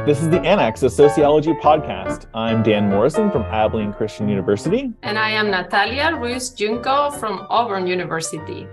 This is the Annex, a sociology podcast. I'm Dan Morrison from Abilene Christian University. And I am Natalia Ruiz Junco from Auburn University.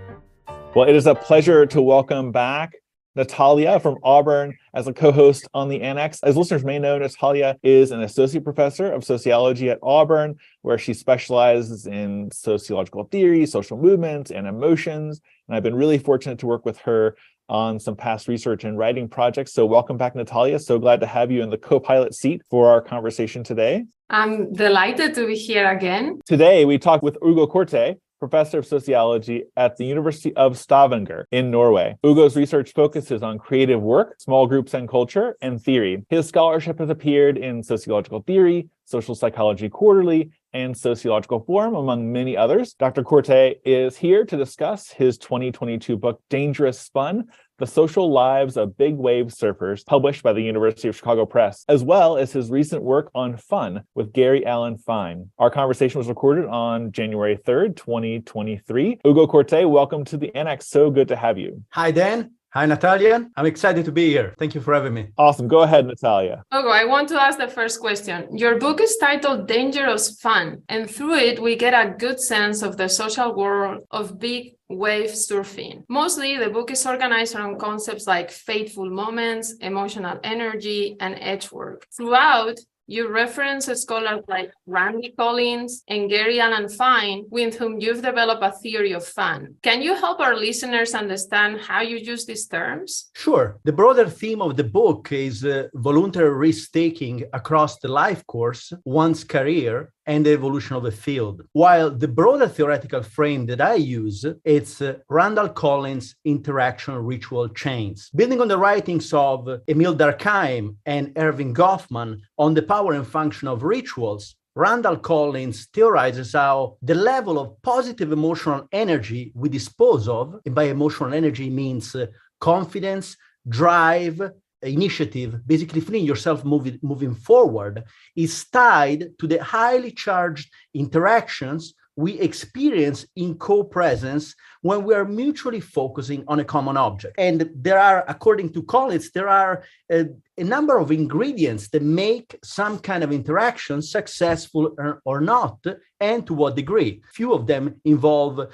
Well, it is a pleasure to welcome back Natalia from Auburn as a co-host on the Annex. As listeners may know, Natalia is an associate professor of sociology at Auburn, where she specializes in sociological theory, social movements, and emotions. And I've been really fortunate to work with her on some past research and writing projects. So welcome back, Natalia. So glad to have you in the co-pilot seat for our conversation today. I'm delighted to be here again. Today, we talk with Ugo Corte, professor of sociology at the University of Stavanger in Norway. Ugo's research focuses on creative work, small groups and culture, and theory. His scholarship has appeared in Sociological Theory, Social Psychology Quarterly, and Sociological Forum, among many others. Dr. Corte is here to discuss his 2022 book, Dangerous Spun: The Social Lives of Big Wave Surfers, published by the University of Chicago Press, as well as his recent work on fun with Gary Allen Fine. Our conversation was recorded on January 3rd, 2023. Ugo Corte, welcome to the Annex. So good to have you. Hi, Dan. Hi, Natalia. I'm excited to be here. Thank you for having me. Awesome. Go ahead, Natalia. Ugo, I want to ask the first question. Your book is titled Dangerous Fun, and through it, we get a good sense of the social world of big wave surfing. Mostly, the book is organized around concepts like fateful moments, emotional energy, and edge work. Throughout, you reference scholars like Randy Collins and Gary Allen Fine, with whom you've developed a theory of fun. Can you help our listeners understand how you use these terms? Sure. The broader theme of the book is voluntary risk-taking across the life course, one's career, and the evolution of a field. While the broader theoretical frame that I use, it's Randall Collins' interaction ritual chains. Building on the writings of Emil Durkheim and Erving Goffman on the power and function of rituals, Randall Collins theorizes how the level of positive emotional energy we dispose of, and by emotional energy means confidence, drive, initiative, basically feeling yourself moving forward, is tied to the highly charged interactions we experience in co-presence when we are mutually focusing on a common object. And there are, according to Collins, there are a number of ingredients that make some kind of interaction successful or not, and to what degree. Few of them involve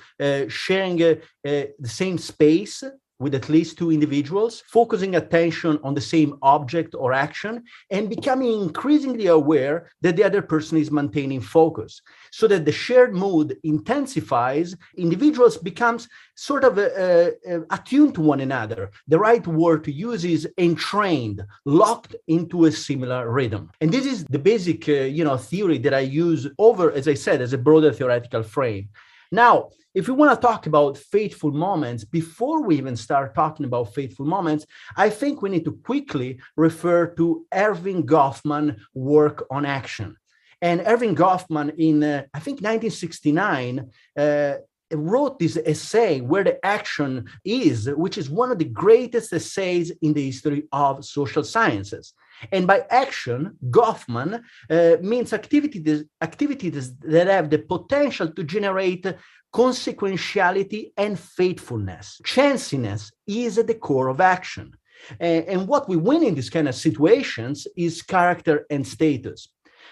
sharing the same space with at least two individuals, focusing attention on the same object or action, and becoming increasingly aware that the other person is maintaining focus. So that the shared mood intensifies, individuals becomes sort of attuned to one another. The right word to use is entrained, locked into a similar rhythm. And this is the basic theory that I use over, as I said, as a broader theoretical frame. Now, if we want to talk about fateful moments, before we even start talking about fateful moments, I think we need to quickly refer to Erving Goffman's work on action. And Erving Goffman in, I think, 1969, wrote this essay, Where the Action Is, which is one of the greatest essays in the history of social sciences. And by action, Goffman means activities that have the potential to generate consequentiality and faithfulness. Chanciness is at the core of action. And what we win in these kind of situations is character and status.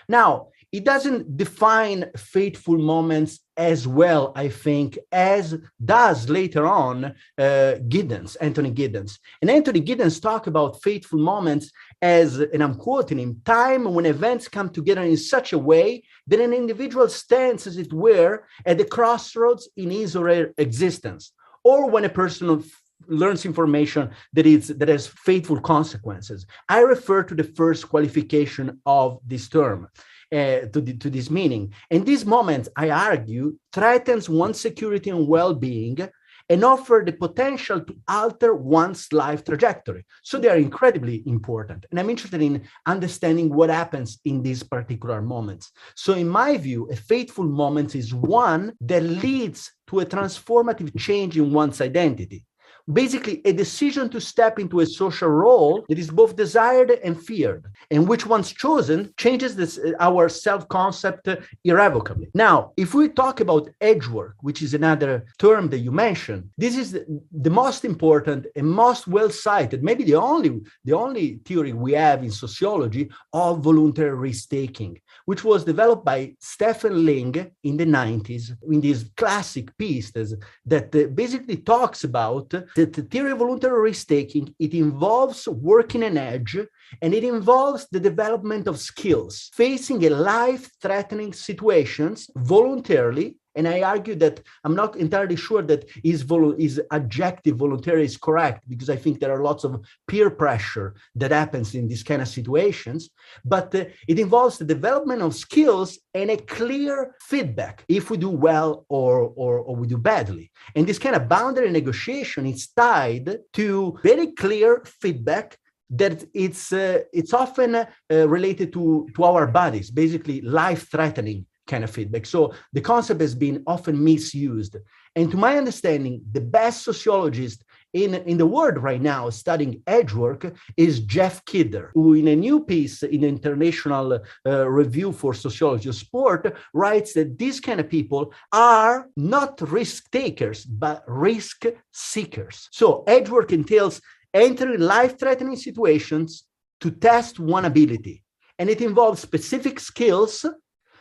Now, it doesn't define fateful moments as well, I think, as does later on Anthony Giddens. And Anthony Giddens talks about fateful moments as, and I'm quoting him, time when events come together in such a way that an individual stands, as it were, at the crossroads in his or her existence, or when a person learns information that has fateful consequences. I refer to the first qualification of this term. To this meaning. And this moment, I argue, threatens one's security and well-being and offer the potential to alter one's life trajectory. So they are incredibly important. And I'm interested in understanding what happens in these particular moments. So in my view, a fateful moment is one that leads to a transformative change in one's identity. basically a decision to step into a social role that is both desired and feared, and which once chosen changes our self-concept irrevocably. Now, if we talk about edge work, which is another term that you mentioned, this is the most important and most well-cited, maybe the only theory we have in sociology of voluntary risk-taking, which was developed by Stephen Ling in the 90s in this classic piece that basically talks about the theory of voluntary risk-taking. It involves working an edge, and it involves the development of skills, facing a life-threatening situations voluntarily. And I argue that I'm not entirely sure that his adjective voluntary is correct, because I think there are lots of peer pressure that happens in these kind of situations. But it involves the development of skills and a clear feedback if we do well or we do badly. And this kind of boundary negotiation is tied to very clear feedback that it's often related to our bodies, basically life-threatening kind of feedback. So the concept has been often misused. And to my understanding, the best sociologist in the world right now studying edge work is Jeff Kidder, who in a new piece in the International Review for Sociology of Sport writes that these kind of people are not risk takers, but risk seekers. So edge work entails entering life-threatening situations to test one ability. And it involves specific skills,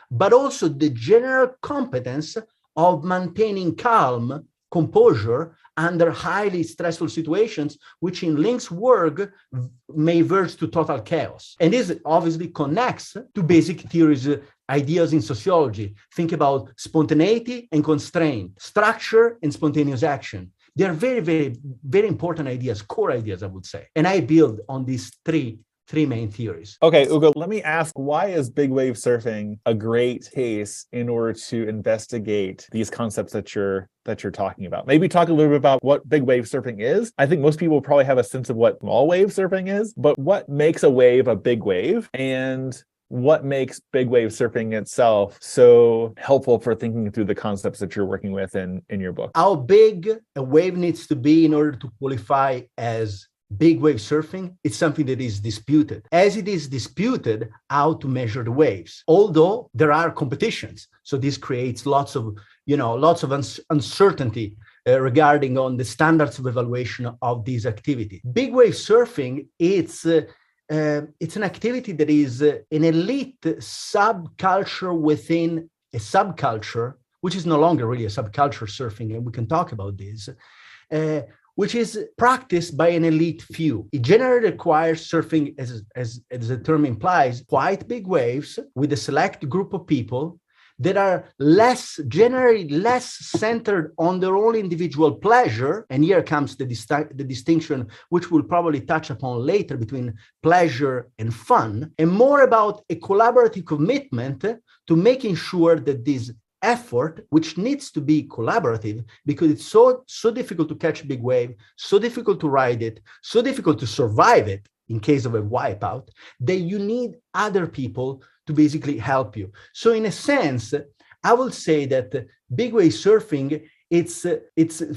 but also the general competence of maintaining calm, composure under highly stressful situations, which in Link's work may verge to total chaos. And this obviously connects to basic theories, ideas in sociology. Think about spontaneity and constraint, structure and spontaneous action. They're very, very, very important ideas, core ideas, I would say. And I build on these three main theories. Okay, Ugo, let me ask, why is big wave surfing a great case in order to investigate these concepts that you're talking about? Maybe talk a little bit about what big wave surfing is. I think most people probably have a sense of what small wave surfing is, but what makes a wave a big wave, and what makes big wave surfing itself so helpful for thinking through the concepts that you're working with in your book? How big a wave needs to be in order to qualify as big wave surfing, it's something that is disputed. As it is disputed how to measure the waves, although there are competitions. So this creates lots of uncertainty regarding on the standards of evaluation of this activity. Big wave surfing, it's an activity that is an elite subculture within a subculture, which is no longer really a subculture surfing, and we can talk about this, which is practiced by an elite few. It generally requires surfing, as the term implies, quite big waves with a select group of people that are generally less centered on their own individual pleasure. And here comes the distinction, which we'll probably touch upon later, between pleasure and fun, and more about a collaborative commitment to making sure that this effort, which needs to be collaborative, because it's so difficult to catch a big wave, so difficult to ride it, so difficult to survive it in case of a wipeout, that you need other people to basically help you. So in a sense, I will say that big wave surfing, it's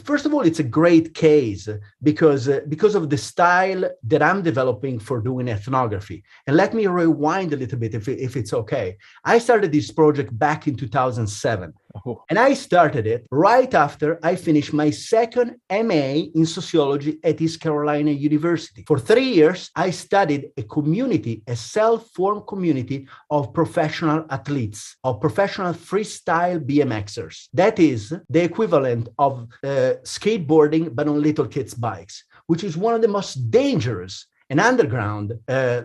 first of all, it's a great case because of the style that I'm developing for doing ethnography. And let me rewind a little bit if it's okay. I started this project back in 2007. Oh. And I started it right after I finished my second MA in sociology at East Carolina University. For 3 years, I studied a self-formed community of professional athletes, of professional freestyle BMXers. That is the equivalent of skateboarding, but on little kids' bikes, which is one of the most dangerous and underground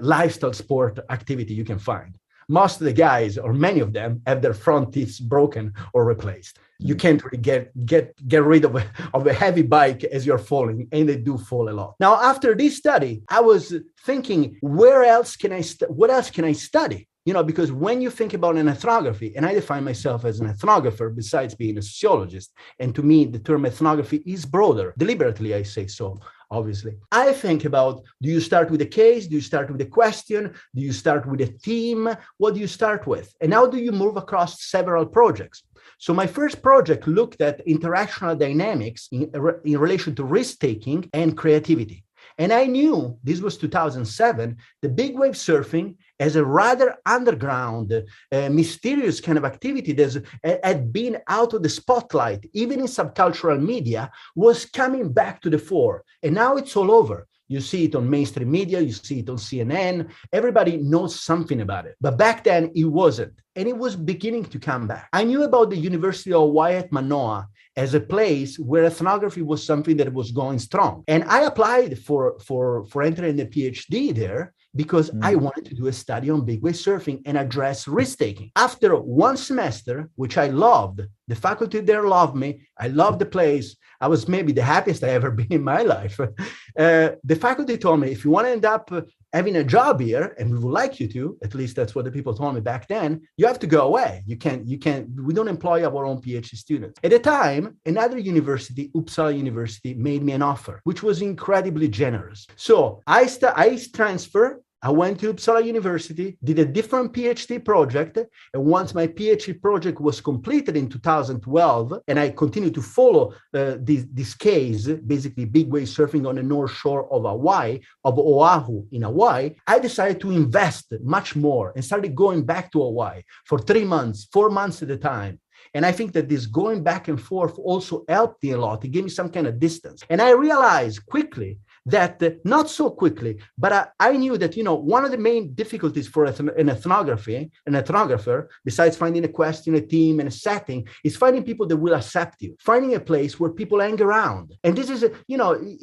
lifestyle sport activity you can find. Most of the guys, or many of them, have their front teeth broken or replaced. You can't really get rid of a heavy bike as you're falling, and they do fall a lot. Now, after this study, I was thinking, what else can I study? Because when you think about an ethnography, and I define myself as an ethnographer besides being a sociologist, and to me, the term ethnography is broader. Deliberately, I say so, obviously. I think about, do you start with a case? Do you start with a question? Do you start with a theme? What do you start with? And how do you move across several projects? So my first project looked at interactional dynamics in relation to risk-taking and creativity. And I knew, this was 2007, the big wave surfing as a rather underground, mysterious kind of activity that had been out of the spotlight, even in subcultural media, was coming back to the fore. And now it's all over. You see it on mainstream media, you see it on CNN, everybody knows something about it. But back then it wasn't, and it was beginning to come back. I knew about the University of Hawaii at Manoa as a place where ethnography was something that was going strong. And I applied for entering a PhD there because I wanted to do a study on big wave surfing and address risk-taking. After one semester, which I loved, the faculty there loved me, I loved the place, I was maybe the happiest I ever been in my life. The faculty told me, if you want to end up having a job here, and we would like you to, at least that's what the people told me back then, you have to go away. You can't, we don't employ our own PhD students. At the time, another university, Uppsala University, made me an offer, which was incredibly generous. So I transferred. I went to Uppsala University, did a different PhD project, and once my PhD project was completed in 2012, and I continued to follow this case, basically big wave surfing on the north shore of Hawaii, of Oahu in Hawaii, I decided to invest much more and started going back to Hawaii for 3 months, 4 months at a time. And I think that this going back and forth also helped me a lot. It gave me some kind of distance. And I realized quickly that, not so quickly, but I knew that, one of the main difficulties for an ethnographer, besides finding a question, a theme, and a setting, is finding people that will accept you, finding a place where people hang around. And this is,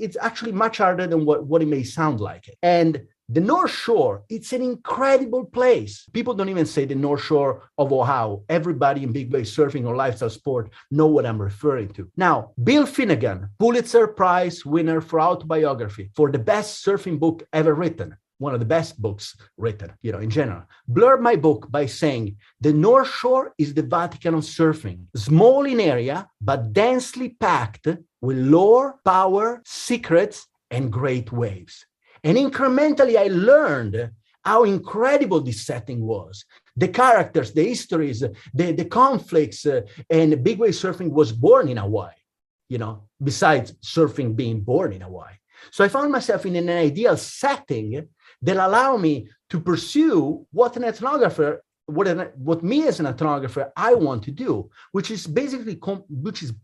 it's actually much harder than what it may sound like. And the North Shore, it's an incredible place. People don't even say the North Shore of Oahu. Everybody in big wave surfing or lifestyle sport know what I'm referring to. Now, Bill Finnegan, Pulitzer Prize winner for autobiography, for the best surfing book ever written, one of the best books written, in general, blurred my book by saying, the North Shore is the Vatican of surfing, small in area, but densely packed with lore, power, secrets, and great waves. And incrementally, I learned how incredible this setting was. The characters, the histories, the conflicts, and big wave surfing was born in Hawaii, besides surfing being born in Hawaii. So I found myself in an ideal setting that allowed me to pursue what an ethnographer, what me as an ethnographer, I want to do, which is basically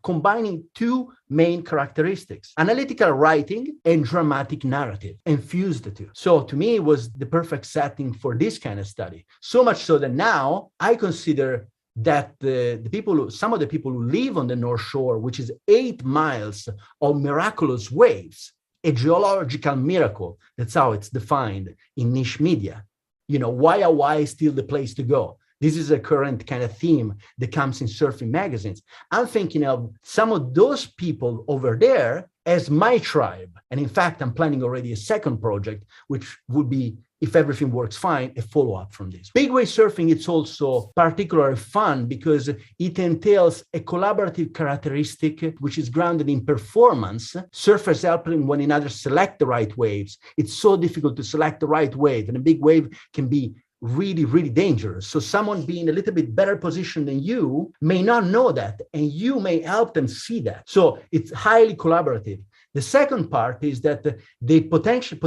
combining two main characteristics: analytical writing and dramatic narrative, and fuse the two. So to me, it was the perfect setting for this kind of study. So much so that now I consider that some of the people who live on the North Shore, which is 8 miles of miraculous waves, a geological miracle, that's how it's defined in niche media. Why Hawaii is still the place to go. This is a current kind of theme that comes in surfing magazines. I'm thinking of some of those people over there as my tribe. And in fact, I'm planning already a second project, which would be, if everything works fine, a follow-up from this. Big wave surfing, it's also particularly fun because it entails a collaborative characteristic, which is grounded in performance. Surfers helping one another select the right waves. It's so difficult to select the right wave, and a big wave can be really, really dangerous. So someone being a little bit better positioned than you may not know that, and you may help them see that. So it's highly collaborative. The second part is that the potential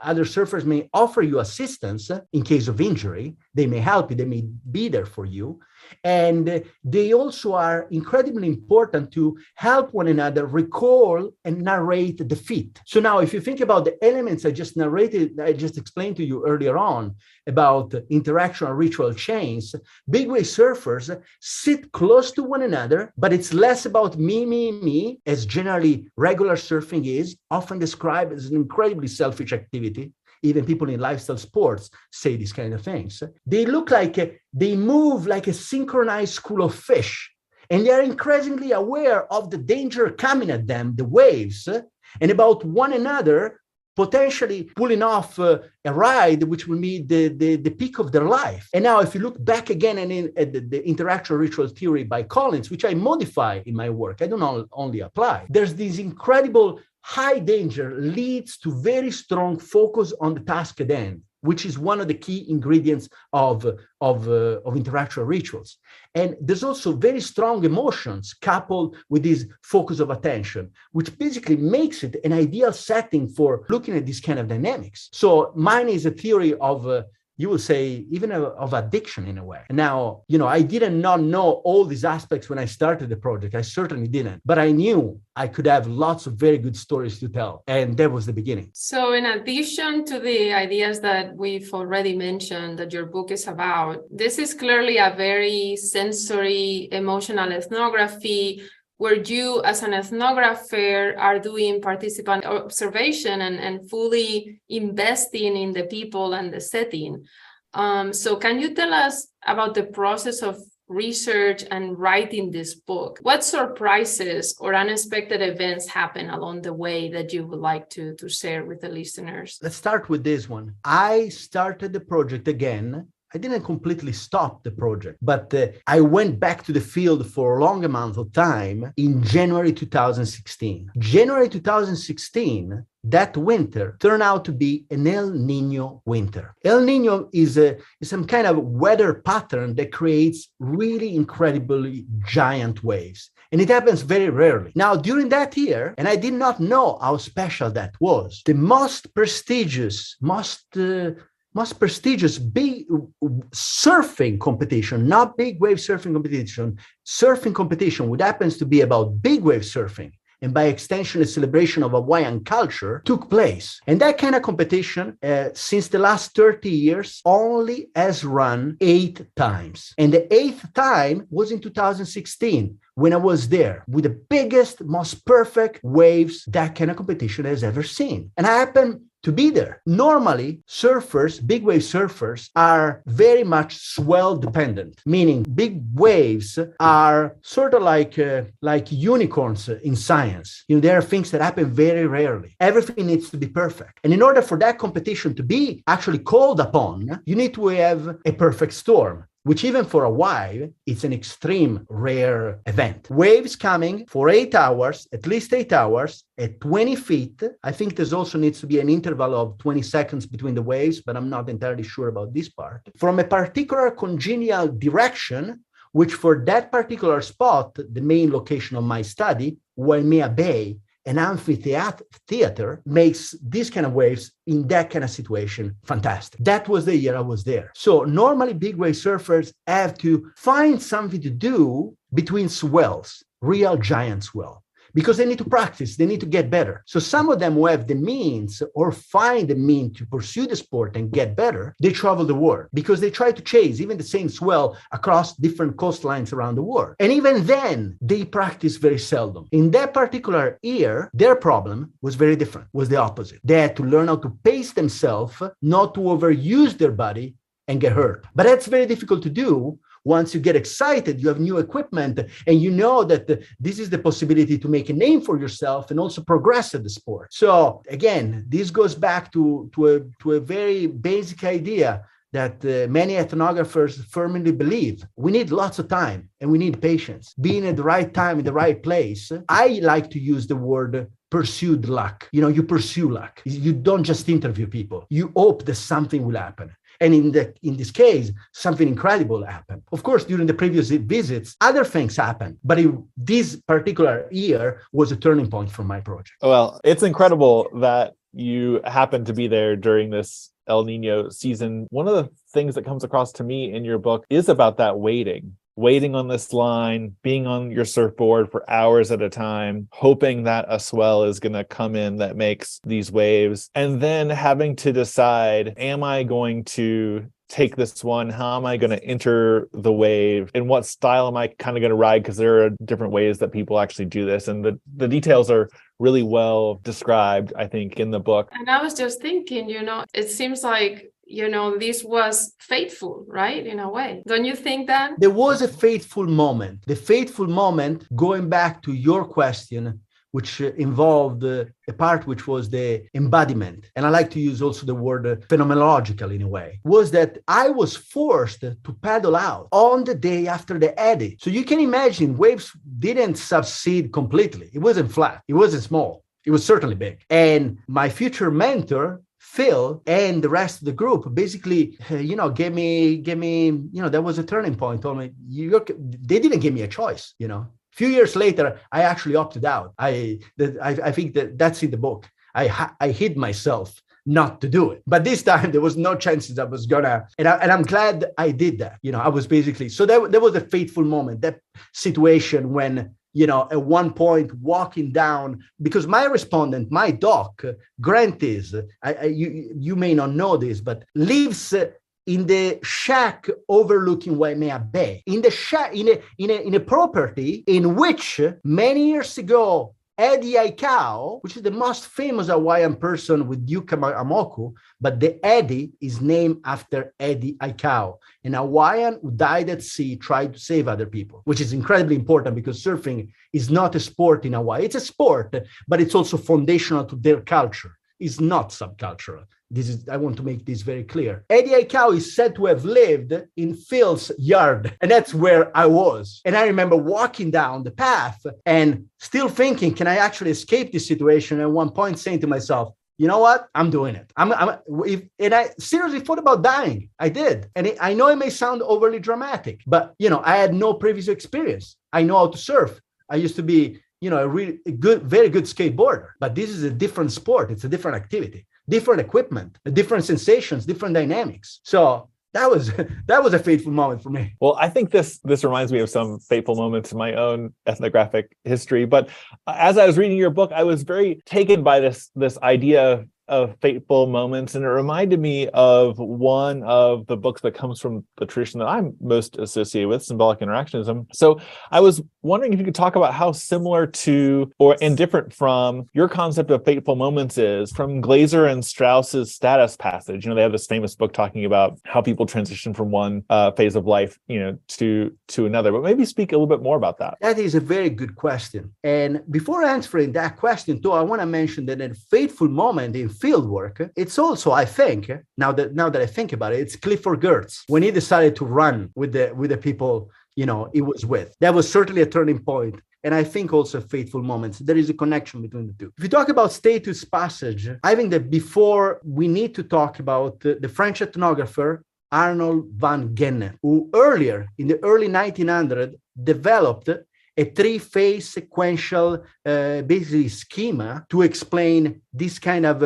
other surfers may offer you assistance in case of injury. They may help you. They may be there for you. And they also are incredibly important to help one another recall and narrate the feat. So now, if you think about the elements I just explained to you earlier on about interaction and ritual chains, big wave surfers sit close to one another, but it's less about me, as generally regular surfing is, often described as an incredibly selfish activity. Even people in lifestyle sports say these kind of things. They move like a synchronized school of fish, and they are increasingly aware of the danger coming at them, the waves, and about one another potentially pulling off a ride which will be the peak of their life. And now if you look back again at the interaction ritual theory by Collins, which I modify in my work, I don't only apply, there's this incredible high danger leads to very strong focus on the task at hand, which is one of the key ingredients of intellectual rituals. And there's also very strong emotions coupled with this focus of attention, which basically makes it an ideal setting for looking at this kind of dynamics. So mine is a theory of you will say, even of addiction in a way. Now, I didn't not know all these aspects when I started the project. I certainly didn't, but I knew I could have lots of very good stories to tell. And that was the beginning. So in addition to the ideas that we've already mentioned that your book is about, this is clearly a very sensory, emotional ethnography where you as an ethnographer are doing participant observation and fully investing in the people and the setting. So can you tell us about the process of research and writing this book? What surprises or unexpected events happen along the way that you would like to share with the listeners? Let's start with this one. I started the project again. I didn't completely stop the project, but I went back to the field for a long amount of time in January 2016. January 2016, that winter turned out to be an El Nino winter. El Nino is some kind of weather pattern that creates really incredibly giant waves. And it happens very rarely. Now, during that year, and I did not know how special that was, the most prestigious big surfing competition, not big wave surfing competition, which happens to be about big wave surfing, and by extension, a celebration of Hawaiian culture, took place. And that kind of competition, since the last 30 years, only has run 8 times. And the 8th time was in 2016, when I was there, with the biggest, most perfect waves that kind of competition has ever seen. And I happened to be there. Normally, surfers, big wave surfers, are very much swell dependent, meaning big waves are sort of like unicorns in science. There are things that happen very rarely. Everything needs to be perfect. And in order for that competition to be actually called upon, you need to have a perfect storm, which even for a wave, it's an extreme rare event. Waves coming for 8 hours, at least 8 hours, at 20 feet. I think there's also needs to be an interval of 20 seconds between the waves, but I'm not entirely sure about this part. From a particular congenial direction, which for that particular spot, the main location of my study, Waimea Bay, an amphitheater, makes these kind of waves in that kind of situation fantastic. That was the year I was there. So normally big wave surfers have to find something to do between swells, real giant swell, because they need to practice, they need to get better. So some of them who have the means or find the means to pursue the sport and get better, they travel the world because they try to chase even the same swell across different coastlines around the world. And even then, they practice very seldom. In that particular year, their problem was very different, was the opposite. They had to learn how to pace themselves, not to overuse their body and get hurt. But that's very difficult to do. Once you get excited, you have new equipment, and you know that this is the possibility to make a name for yourself and also progress at the sport. So again, this goes back to a very basic idea that many ethnographers firmly believe. We need lots of time and we need patience. Being at the right time in the right place, I like to use the word pursued luck. You pursue luck. You don't just interview people. You hope that something will happen. And in this case, something incredible happened. Of course, during the previous visits, other things happened. But this particular year was a turning point for my project. Well, it's incredible that you happened to be there during this El Nino season. One of the things that comes across to me in your book is about that waiting on this line, being on your surfboard for hours at a time, hoping that a swell is going to come in that makes these waves, and then having to decide, am I going to take this one? How am I going to enter the wave? In what style am I kind of going to ride? Because there are different ways that people actually do this. And the details are really well described, I think, in the book. And I was just thinking, it seems like this was fateful, right? In a way. Don't you think that? There was a fateful moment. The fateful moment, going back to your question, which involved a part which was the embodiment. And I like to use also the word phenomenological in a way, was that I was forced to paddle out on the day after the eddy. So you can imagine waves didn't subside completely. It wasn't flat. It wasn't small. It was certainly big. And my future mentor, Phil, and the rest of the group basically, gave me, that was a turning point. Told me, they didn't give me a choice, A few years later, I actually opted out. I think that's in the book. I hid myself not to do it. But this time there was no chances I was gonna, and I'm glad I did that. I was basically, so that was a fateful moment, that situation when, at one point walking down, because my respondent, my doc, Grant you may not know this, but lives in the shack overlooking Waimea Bay, in the shack, in a property in which many years ago, Eddie Aikau, which is the most famous Hawaiian person with Yuka Amoku, but the Eddie is named after Eddie Aikau, an Hawaiian who died at sea trying to save other people, which is incredibly important because surfing is not a sport in Hawaii. It's a sport, but it's also foundational to their culture. It's not subcultural. I want to make this very clear. Eddie Aikau is said to have lived in Phil's yard, and that's where I was. And I remember walking down the path and still thinking, can I actually escape this situation? And at one point saying to myself, you know what? I'm doing it. And I seriously thought about dying. I did. And I know it may sound overly dramatic, but, I had no previous experience. I know how to surf. I used to be, very good skateboarder, but this is a different sport. It's a different activity, different equipment, different sensations, different dynamics. So that was a fateful moment for me. Well, I think this reminds me of some fateful moments in my own ethnographic history. But as I was reading your book, I was very taken by this idea of fateful moments, and it reminded me of one of the books that comes from the tradition that I'm most associated with, symbolic interactionism. So I was wondering if you could talk about how similar to and different from your concept of fateful moments is from Glaser and Strauss's status passage. They have this famous book talking about how people transition from one phase of life, to another. But maybe speak a little bit more about that. That is a very good question. And before answering that question, too, I want to mention that a fateful moment in field work, it's also, I think, now that I think about it, it's Clifford Geertz when he decided to run with the people he was with. That was certainly a turning point, and I think also fateful moments. There is a connection between the two. If you talk about status passage, I think that before we need to talk about the French ethnographer Arnold van Gennep, who earlier in the early 1900s developed a three-phase sequential basically schema to explain this kind of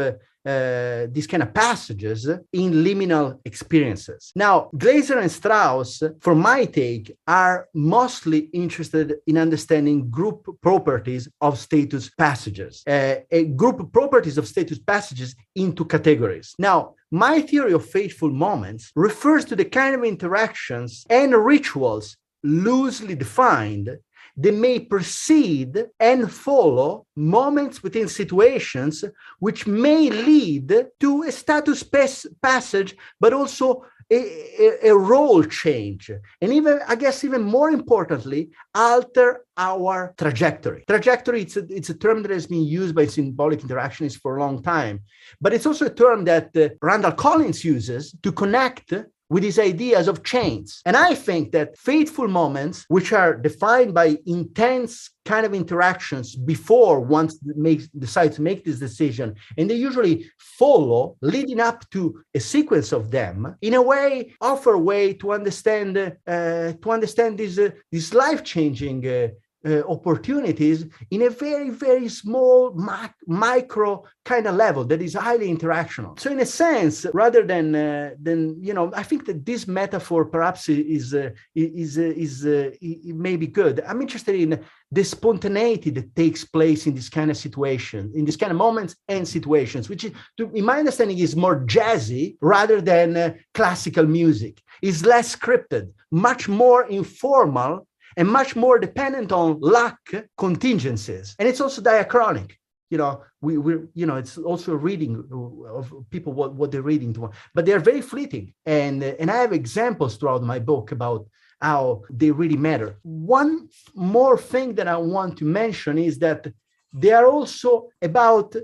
passages in liminal experiences. Now, Glaser and Strauss, for my take, are mostly interested in understanding group properties of status passages, group properties of status passages into categories. Now, my theory of fateful moments refers to the kind of interactions and rituals loosely defined they may precede and follow moments within situations which may lead to a status passage, but also a role change. And even more importantly, alter our trajectory. Trajectory, it's a term that has been used by symbolic interactionists for a long time, but it's also a term that Randall Collins uses to connect with these ideas of chains. And I think that fateful moments, which are defined by intense kind of interactions before one decides to make this decision, and they usually follow, leading up to a sequence of them, in a way, offer a way to understand these life-changing opportunities in a very, very small micro kind of level that is highly interactional. So in a sense, rather than I think that this metaphor perhaps is it may be good. I'm interested in the spontaneity that takes place in this kind of situation, in this kind of moments and situations, which in my understanding is more jazzy rather than classical music. It's less scripted, much more informal, and much more dependent on luck, contingencies. And it's also diachronic. It's also a reading of people, what they're reading to, but they're very fleeting. And I have examples throughout my book about how they really matter. One more thing that I want to mention is that they are also about,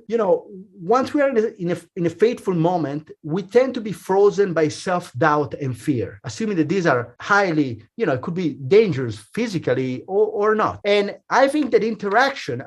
once we are in a fateful moment, we tend to be frozen by self-doubt and fear, assuming that these are highly, it could be dangerous physically or not. And I think that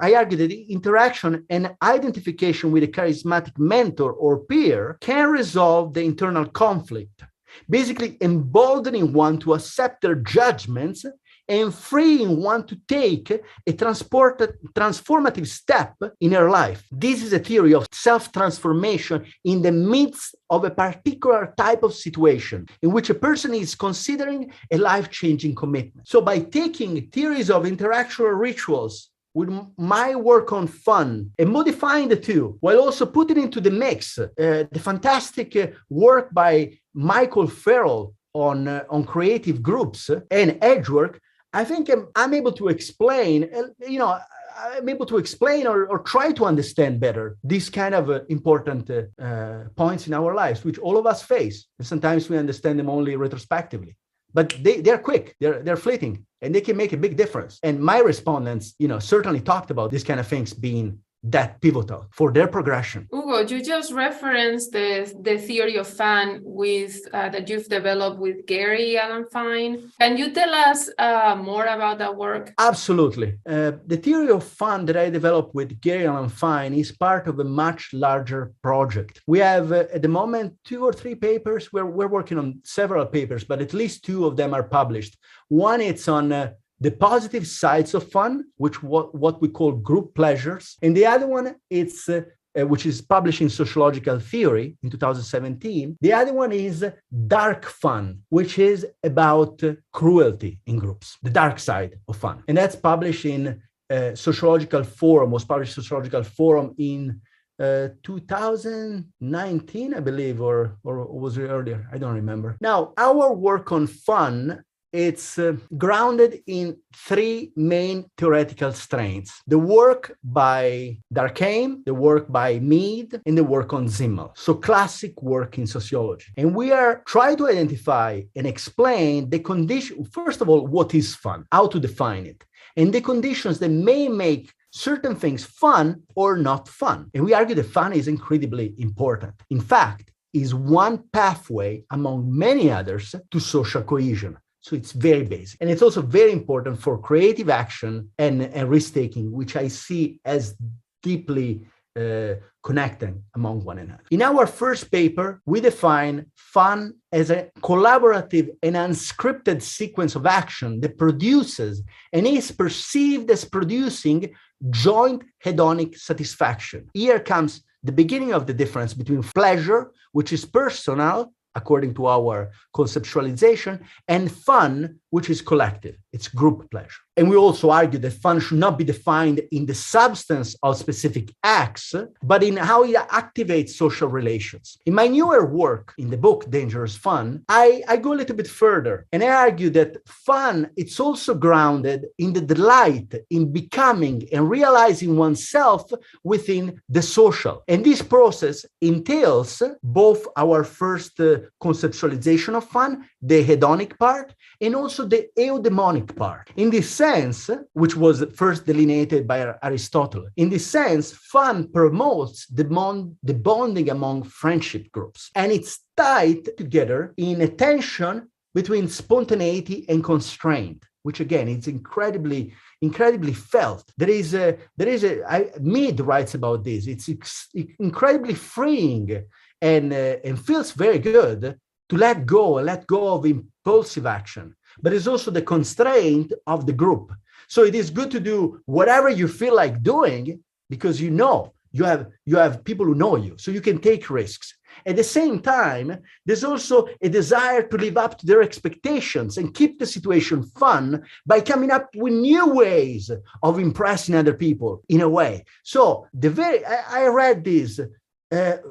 I argue that interaction and identification with a charismatic mentor or peer can resolve the internal conflict, basically emboldening one to accept their judgments and freeing one to take a transformative step in her life. This is a theory of self-transformation in the midst of a particular type of situation in which a person is considering a life-changing commitment. So by taking theories of interactional rituals with my work on fun and modifying the two, while also putting into the mix the fantastic work by Michael Farrell on creative groups and edgework, I think I'm able to explain, or try to understand better these kind of important points in our lives, which all of us face. And sometimes we understand them only retrospectively. But they're quick, they're fleeting, and they can make a big difference. And my respondents, certainly talked about these kind of things being that pivotal for their progression. Ugo, you just referenced the theory of fun that you've developed with Gary Allan Fine. Can you tell us more about that work? Absolutely. The theory of fun that I developed with Gary Allan Fine is part of a much larger project. We have at the moment 2 or 3 papers. We're working on several papers, but at least 2 of them are published. One, it's on the positive sides of fun, what we call group pleasures. And the other one, it's which is published in Sociological Theory in 2017. The other one is dark fun, which is about cruelty in groups, the dark side of fun. And that's published in Sociological Forum, was published in Sociological Forum in 2019, I believe, or was it earlier? I don't remember. Now, our work on fun, it's grounded in 3 main theoretical strains: the work by Durkheim, the work by Mead, and the work on Simmel. So classic work in sociology. And we are trying to identify and explain the condition, first of all, what is fun, how to define it, and the conditions that may make certain things fun or not fun. And we argue that fun is incredibly important. In fact, is one pathway among many others to social cohesion. So it's very basic. And it's also very important for creative action and risk-taking, which I see as deeply connecting among one another. In our first paper, we define fun as a collaborative and unscripted sequence of action that produces and is perceived as producing joint hedonic satisfaction. Here comes the beginning of the difference between pleasure, which is personal, according to our conceptualization, and fun, which is collective. It's group pleasure. And we also argue that fun should not be defined in the substance of specific acts, but in how it activates social relations. In my newer work, in the book Dangerous Fun, I go a little bit further, and I argue that fun, it's also grounded in the delight in becoming and realizing oneself within the social. And this process entails both our first conceptualization of fun, the hedonic part, and also the eudaimonic part. In this sense, which was first delineated by Aristotle, in this sense, fun promotes the bonding among friendship groups. And it's tied together in a tension between spontaneity and constraint, which again, it's incredibly felt. Mead writes about this. It's incredibly freeing and feels very good to let go of impulsive action, but it's also the constraint of the group. So it is good to do whatever you feel like doing because you have people who know you, so you can take risks. At the same time, there's also a desire to live up to their expectations and keep the situation fun by coming up with new ways of impressing other people in a way. So I read this.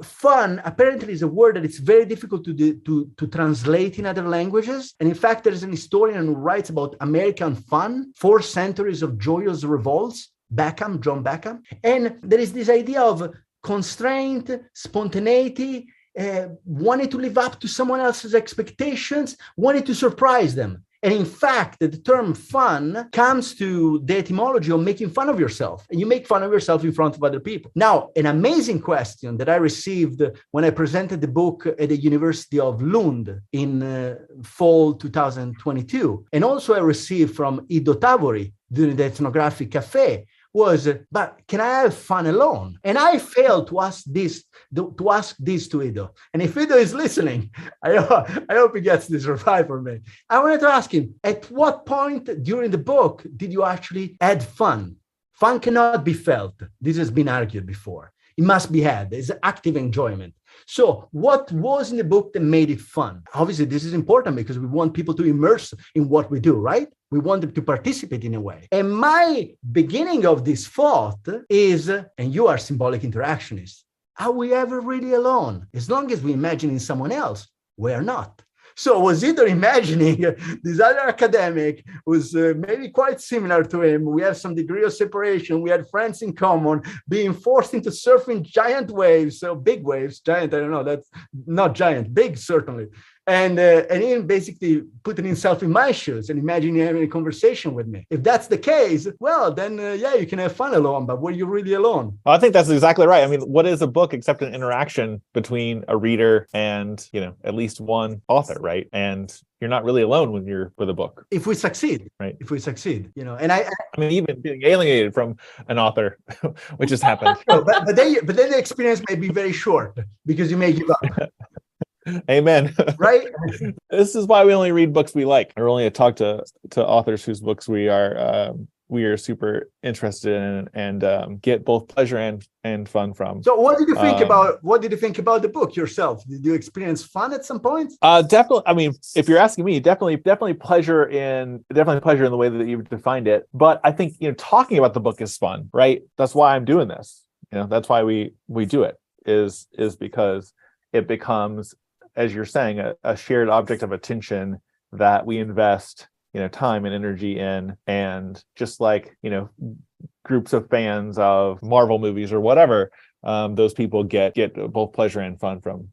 Fun apparently is a word that it's very difficult to translate in other languages. And in fact, there is an historian who writes about American fun, 4 centuries of joyous revolts, John Beckham. And there is this idea of constraint, spontaneity, wanting to live up to someone else's expectations, wanting to surprise them. And in fact, the term fun comes to the etymology of making fun of yourself. And you make fun of yourself in front of other people. Now, an amazing question that I received when I presented the book at the University of Lund in fall 2022. And also I received from Ido Tavori during the ethnographic cafe was, but can I have fun alone? And I failed to ask this to Ido. And if Ido is listening, I hope he gets this reply from me. I wanted to ask him, at what point during the book did you actually add fun? Fun cannot be felt. This has been argued before. It must be had. It's active enjoyment. So what was in the book that made it fun? Obviously, this is important because we want people to immerse in what we do, right? We want them to participate in a way. And my beginning of this thought is, and you are symbolic interactionists, are we ever really alone? As long as we imagine in someone else, we are not. So was either imagining this other academic who's maybe quite similar to him. We have some degree of separation. We had friends in common, being forced into surfing giant waves, so big waves, giant, I don't know, that's not giant, big certainly. And him basically putting himself in my shoes and imagining having a conversation with me. If that's the case, well, then, yeah, you can have fun alone, but were you really alone? Well, I think that's exactly right. I mean, what is a book except an interaction between a reader and, at least one author, right? And you're not really alone when you're with a book. If we succeed, right? If we succeed, and I mean, even being alienated from an author, which has happened. but then the experience may be very short because you may give up. Amen. Right? This is why we only read books we like, or only talk to authors whose books we are super interested in and get both pleasure and fun from. So what did you think about the book yourself? Did you experience fun at some point? Definitely. I mean, if you're asking me, definitely pleasure in the way that you've defined it. But I think, talking about the book is fun, right? That's why I'm doing this. That's why we do it is because it becomes, as you're saying, a shared object of attention that we invest, time and energy in. And just like, groups of fans of Marvel movies or whatever, those people get both pleasure and fun from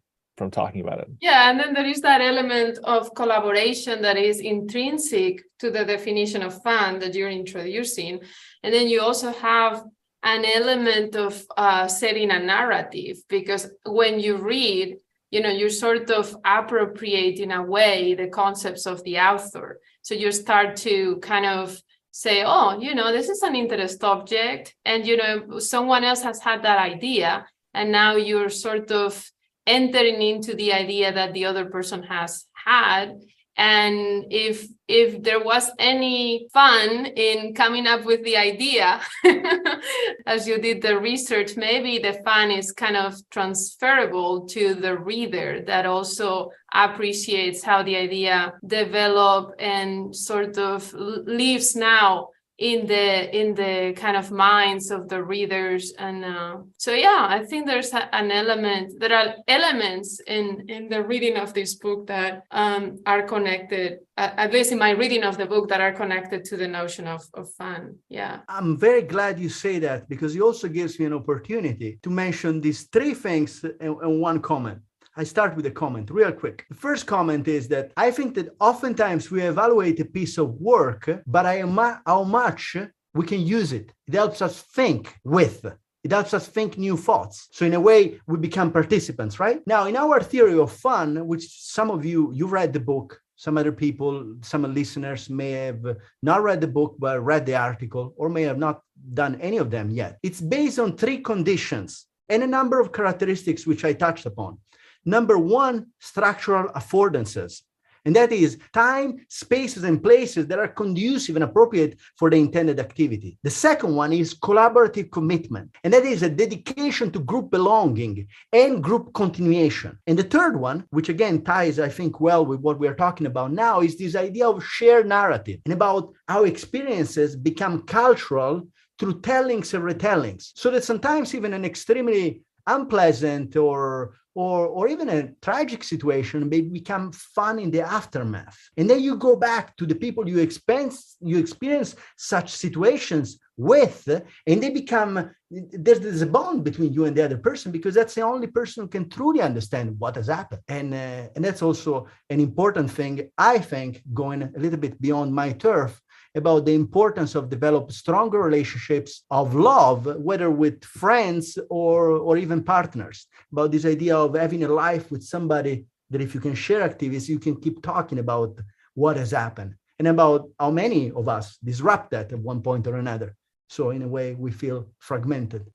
talking about it. Yeah, and then there is that element of collaboration that is intrinsic to the definition of fun that you're introducing. And then you also have an element of setting a narrative, because when you read, you sort of appropriate in a way the concepts of the author. So you start to kind of say, oh, this is an interest object. And, someone else has had that idea. And now you're sort of entering into the idea that the other person has had. And if there was any fun in coming up with the idea, as you did the research, maybe the fun is kind of transferable to the reader that also appreciates how the idea developed and sort of lives now in the kind of minds of the readers. And so yeah, I think there are elements in the reading of this book that are connected, at least in my reading of the book, that are connected to the notion of fun. Yeah, I'm very glad you say that, because it also gives me an opportunity to mention these three things in one comment. I start with a comment real quick. The first comment is that I think that oftentimes we evaluate a piece of work, but how much we can use it. It helps us think It helps us think new thoughts. So in a way, we become participants, right? Now, in our theory of fun, which some of you read the book, some other people, some listeners may have not read the book, but read the article, or may have not done any of them yet. It's based on three conditions and a number of characteristics which I touched upon. Number one, structural affordances. And that is time, spaces, and places that are conducive and appropriate for the intended activity. The second one is collaborative commitment. And that is a dedication to group belonging and group continuation. And the third one, which again ties, I think, well with what we are talking about now, is this idea of shared narrative and about how experiences become cultural through tellings and retellings. So that sometimes even an extremely unpleasant or even a tragic situation may become fun in the aftermath. And then you go back to the people you experience such situations with, and they become, there's a bond between you and the other person, because that's the only person who can truly understand what has happened. And that's also an important thing, I think, going a little bit beyond my turf, about the importance of develop stronger relationships of love, whether with friends or even partners, about this idea of having a life with somebody that if you can share activities, you can keep talking about what has happened and about how many of us disrupt that at one point or another. So in a way, we feel fragmented.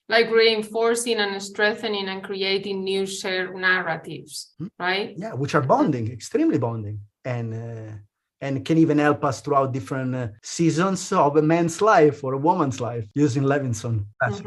Like reinforcing and strengthening and creating new shared narratives, right? Yeah, which are bonding, extremely bonding, and can even help us throughout different seasons of a man's life or a woman's life, using Levinson's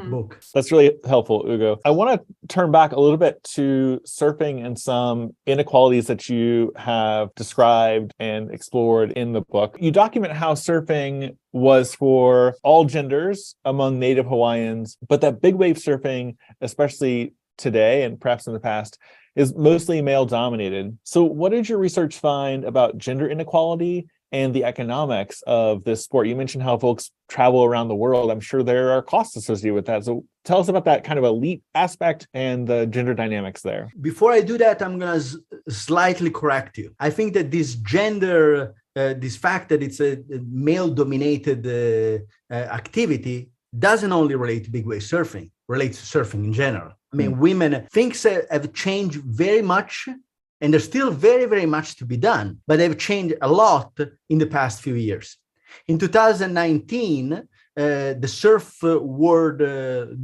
book. That's really helpful, Ugo. I want to turn back a little bit to surfing and some inequalities that you have described and explored in the book. You document how surfing was for all genders among Native Hawaiians, but that big wave surfing, especially today and perhaps in the past, is mostly male dominated. So what did your research find about gender inequality and the economics of this sport? You mentioned how folks travel around the world. I'm sure there are costs associated with that. So tell us about that kind of elite aspect and the gender dynamics there. Before I do that, I'm going to slightly correct you. I think that this gender, this fact that it's a male-dominated activity doesn't only relate to big wave surfing, relates to surfing in general. I mean, women, things have changed very much, and there's still very, very much to be done, but they've changed a lot in the past few years. In 2019, the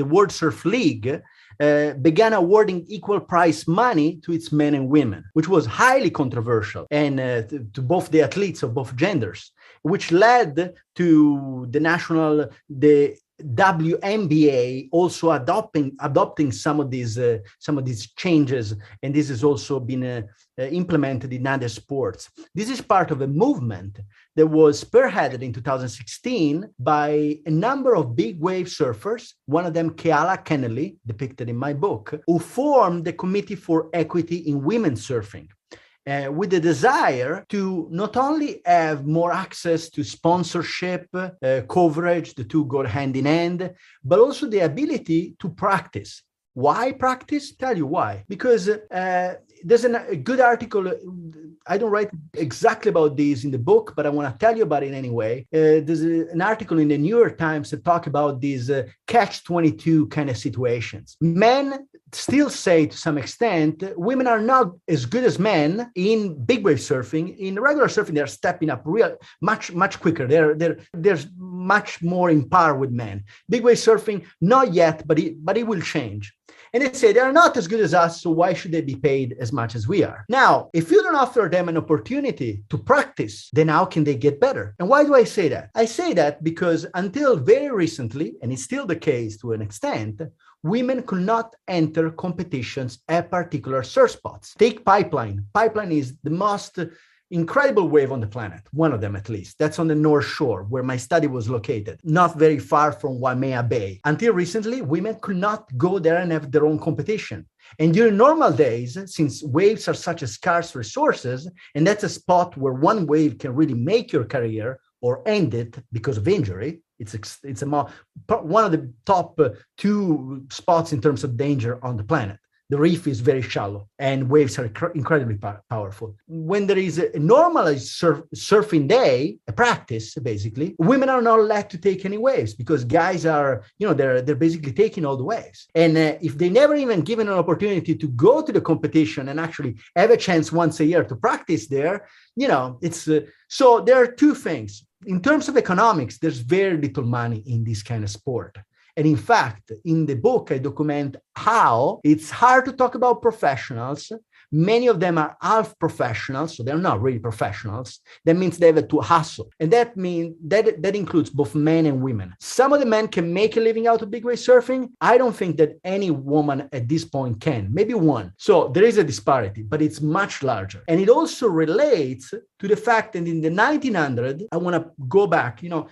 World Surf League began awarding equal prize money to its men and women, which was highly controversial, and to both the athletes of both genders, which led to the WNBA also adopting some of these changes, and this has also been implemented in other sports. This is part of a movement that was spearheaded in 2016 by a number of big wave surfers, one of them Keala Kennelly, depicted in my book, who formed the Committee for Equity in Women's Surfing. With the desire to not only have more access to sponsorship, coverage, the two go hand in hand, but also the ability to practice. Why practice? Tell you why. Because there's a good article. I don't write exactly about this in the book, but I want to tell you about it anyway. There's an article in the New York Times that talk about these catch-22 kind of situations. Men still say to some extent, women are not as good as men in big wave surfing. In regular surfing, they're stepping up much quicker. They're much more in par with men. Big wave surfing, not yet, but it will change. And they say they're not as good as us, so why should they be paid as much as we are? Now, if you don't offer them an opportunity to practice, then how can they get better? And why do I say that? I say that because until very recently, and it's still the case to an extent, women could not enter competitions at particular surf spots. Take Pipeline. Pipeline is the most incredible wave on the planet, one of them at least. That's on the North Shore, where my study was located, not very far from Waimea Bay. Until recently, women could not go there and have their own competition. And during normal days, since waves are such a scarce resources, and that's a spot where one wave can really make your career or end it because of injury, it's one of the top two spots in terms of danger on the planet. The reef is very shallow and waves are incredibly powerful. When there is a normalized surfing day, a practice, basically, women are not allowed to take any waves because guys are, they're basically taking all the waves. And if they never even given an opportunity to go to the competition and actually have a chance once a year to practice there, it's so there are two things. In terms of economics, there's very little money in this kind of sport. And in fact, in the book, I document how it's hard to talk about professionals. Many of them are half professionals, so they're not really professionals. That means they have to hustle. And that means that includes both men and women. Some of the men can make a living out of big wave surfing. I don't think that any woman at this point can, maybe one. So there is a disparity, but it's much larger. And it also relates to the fact that in the 1900s, I want to go back, the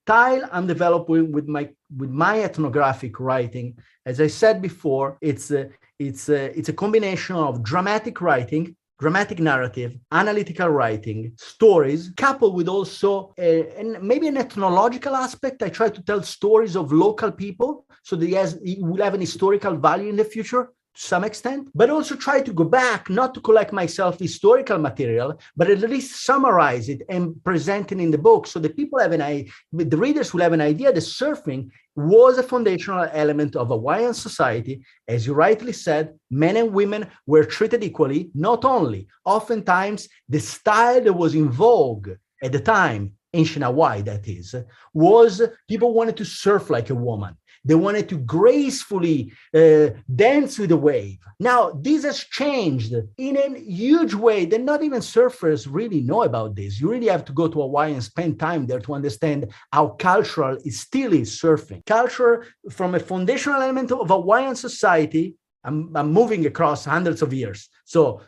style I'm developing with my ethnographic writing, as I said before, it's a combination of dramatic writing, dramatic narrative, analytical writing, stories, coupled with also and maybe an ethnological aspect. I try to tell stories of local people so that it will have an historical value in the future to some extent, but also try to go back, not to collect myself historical material, but at least summarize it and present it in the book so that people have the readers will have an idea that surfing was a foundational element of Hawaiian society. As you rightly said, men and women were treated equally. Not only, oftentimes the style that was in vogue at the time, ancient Hawaii that is, was people wanted to surf like a woman. They wanted to gracefully dance with the wave. Now, this has changed in a huge way that not even surfers really know about this. You really have to go to Hawaii and spend time there to understand how cultural it still is surfing. Culture, from a foundational element of Hawaiian society, I'm moving across hundreds of years, so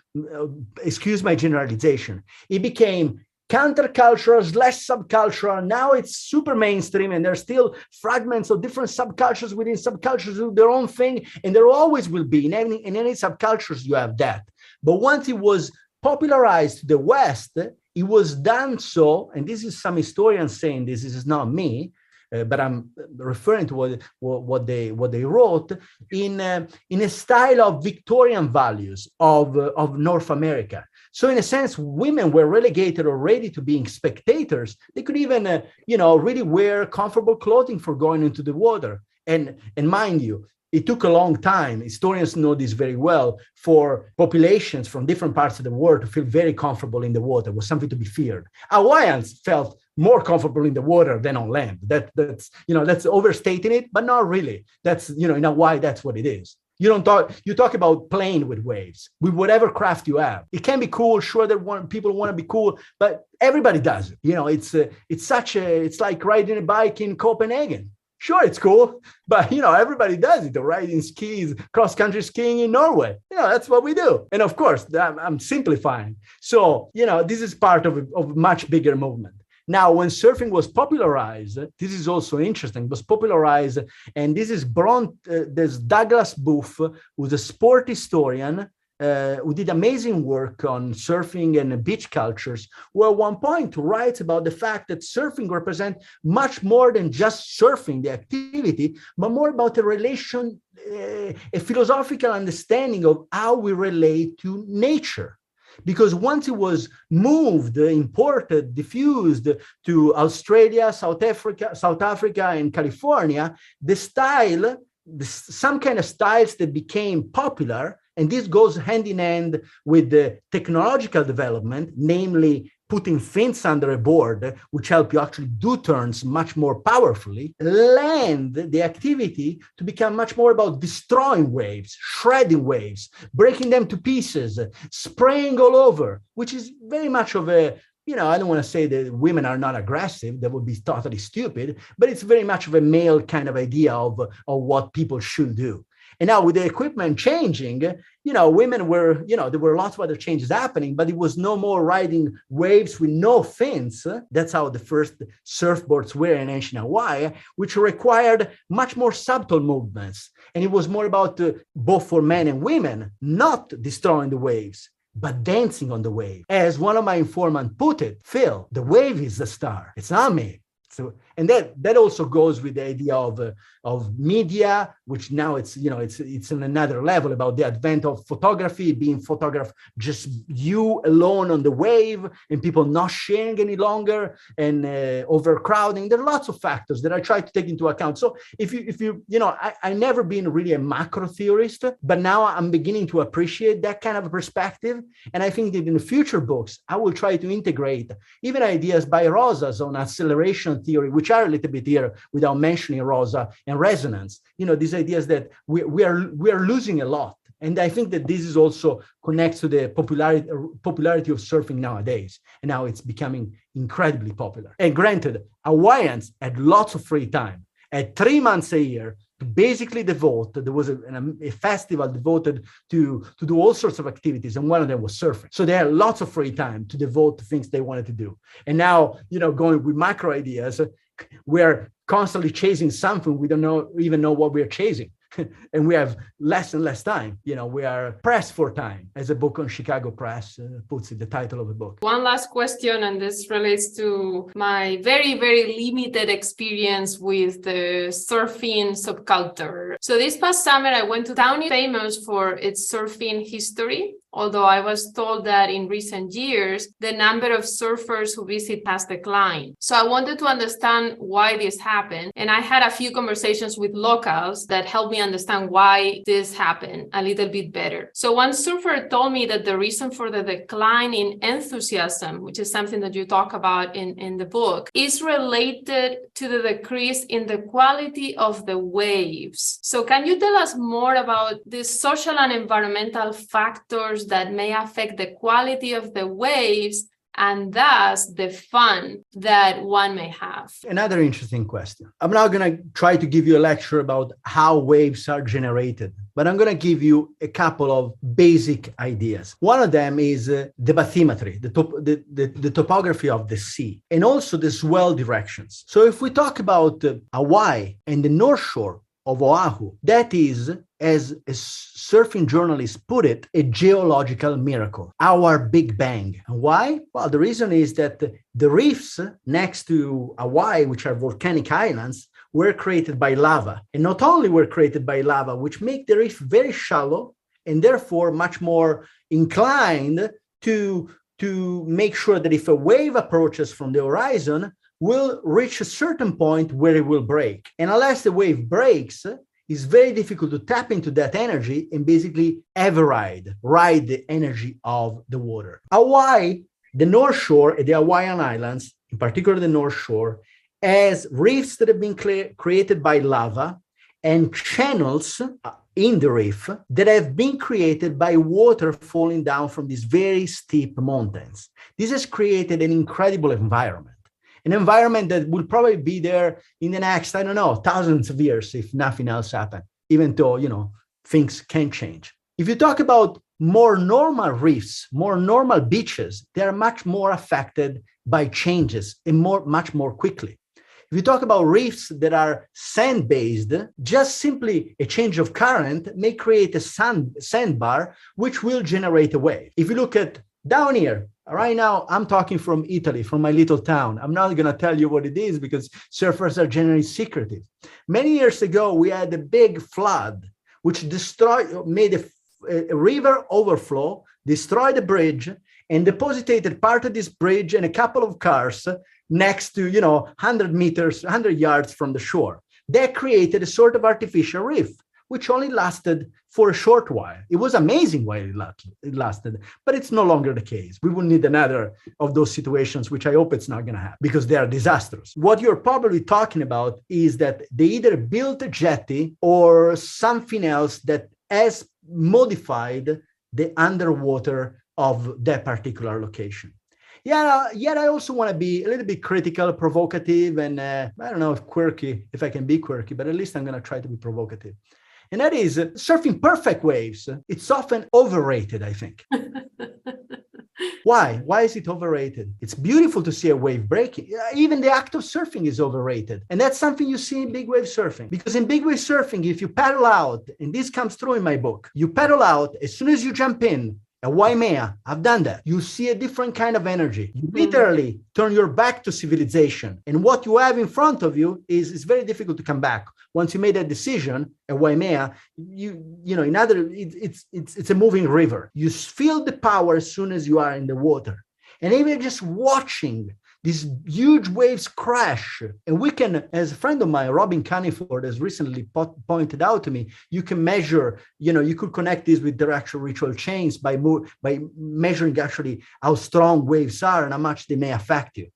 excuse my generalization. It became countercultural / subcultural. Now it's super mainstream, and there's still fragments of different subcultures within subcultures do their own thing, and there always will be. In any subcultures, you have that. But once it was popularized to the West, it was done so, and this is some historians saying this is not me, but I'm referring to what they wrote in a style of Victorian values of North America. So in a sense, women were relegated already to being spectators. They could even, really wear comfortable clothing for going into the water. And mind you, it took a long time. Historians know this very well, for populations from different parts of the world to feel very comfortable in the water. It was something to be feared. Hawaiians felt more comfortable in the water than on land. That's overstating it, but not really. That's, in Hawaii, that's what it is. You talk about playing with waves, with whatever craft you have. It can be cool, sure, that people want to be cool, but everybody does it. It's like riding a bike in Copenhagen. Sure, it's cool, but everybody does it. Riding skis, cross-country skiing in Norway. That's what we do. And of course, I'm simplifying. So, this is part of a much bigger movement. Now, when surfing was popularized, this is also interesting, was popularized, and this is there's Douglas Booth, who's a sport historian, who did amazing work on surfing and beach cultures, who at one point writes about the fact that surfing represents much more than just surfing, the activity, but more about a philosophical understanding of how we relate to nature. Because once it was moved, imported, diffused to Australia, South Africa, and California, some kind of styles that became popular, and this goes hand in hand with the technological development, namely putting fins under a board, which help you actually do turns much more powerfully, lend the activity to become much more about destroying waves, shredding waves, breaking them to pieces, spraying all over, which is very much of a, I don't want to say that women are not aggressive, that would be totally stupid, but it's very much of a male kind of idea of what people should do. And now with the equipment changing, women were, there were lots of other changes happening, but it was no more riding waves with no fins. That's how the first surfboards were in ancient Hawaii, which required much more subtle movements. And it was more about both for men and women, not destroying the waves, but dancing on the wave. As one of my informants put it, Phil, the wave is the star. It's not me. So, and that also goes with the idea of media, which now it's in another level about the advent of photography, being photographed just you alone on the wave and people not sharing any longer, and overcrowding. There are lots of factors that I try to take into account. So I've never been really a macro theorist, but now I'm beginning to appreciate that kind of a perspective. And I think that in the future books, I will try to integrate even ideas by Rosas on acceleration theory, which are a little bit here without mentioning Rosa, and resonance. These ideas that we are losing a lot. And I think that this is also connects to the popularity of surfing nowadays. And now it's becoming incredibly popular. And granted, Hawaiians had lots of free time. At 3 months a year, to basically devote, there was a festival devoted to do all sorts of activities, and one of them was surfing. So they had lots of free time to devote to things they wanted to do. And now, going with macro ideas, we're constantly chasing something we don't even know what we're chasing. and we have less and less time. We are pressed for time, as a book on Chicago Press puts it, the title of the book. One last question, and this relates to my very, very limited experience with the surfing subculture. So this past summer, I went to town famous for its surfing history. Although I was told that in recent years, the number of surfers who visit has declined. So I wanted to understand why this happened. And I had a few conversations with locals that helped me understand why this happened a little bit better. So one surfer told me that the reason for the decline in enthusiasm, which is something that you talk about in the book, is related to the decrease in the quality of the waves. So can you tell us more about these social and environmental factors that may affect the quality of the waves and thus the fun that one may have? Another interesting question. I'm not going to try to give you a lecture about how waves are generated, but I'm going to give you a couple of basic ideas. One of them is the bathymetry, the topography of the sea, and also the swell directions. So if we talk about Hawaii and the North Shore of Oahu, that is, as a surfing journalist put it, a geological miracle, our Big Bang. And why? Well, the reason is that the reefs next to Hawaii, which are volcanic islands, were created by lava. And not only were created by lava, which make the reef very shallow and therefore much more inclined to make sure that if a wave approaches from the horizon, will reach a certain point where it will break. And unless the wave breaks, it's very difficult to tap into that energy and basically ever ride the energy of the water. Hawaii, the North Shore, and the Hawaiian Islands, in particular the North Shore, has reefs that have been created by lava and channels in the reef that have been created by water falling down from these very steep mountains. This has created an incredible environment. An environment that will probably be there in the next, thousands of years if nothing else happens, even though, things can change. If you talk about more normal reefs, more normal beaches, they are much more affected by changes and much more quickly. If you talk about reefs that are sand-based, just simply a change of current may create a sandbar, which will generate a wave. If you look at down here, right now, I'm talking from Italy, from my little town. I'm not going to tell you what it is because surfers are generally secretive. Many years ago, we had a big flood, which made a river overflow, destroyed the bridge, and deposited part of this bridge and a couple of cars next to, 100 yards from the shore. That created a sort of artificial reef, which only lasted for a short while. It was amazing while it lasted, but it's no longer the case. We will need another of those situations, which I hope it's not going to happen because they are disastrous. What you're probably talking about is that they either built a jetty or something else that has modified the underwater of that particular location. Yet I also want to be a little bit critical, provocative, and I don't know if I can be quirky, but at least I'm going to try to be provocative. And that is surfing perfect waves. It's often overrated, I think. Why? Why is it overrated? It's beautiful to see a wave breaking. Even the act of surfing is overrated. And that's something you see in big wave surfing. Because in big wave surfing, if you paddle out, and this comes through in my book, you paddle out, as soon as you jump in, a Waimea, I've done that. You see a different kind of energy. You literally turn your back to civilization. And what you have in front of you is very difficult to come back. Once you made that decision, a Waimea, it's a moving river. You feel the power as soon as you are in the water. And even just watching these huge waves crash. And we can, as a friend of mine, Robin Cunniford, has recently pointed out to me, you can measure, you could connect this with directional ritual chains by measuring actually how strong waves are and how much they may affect you.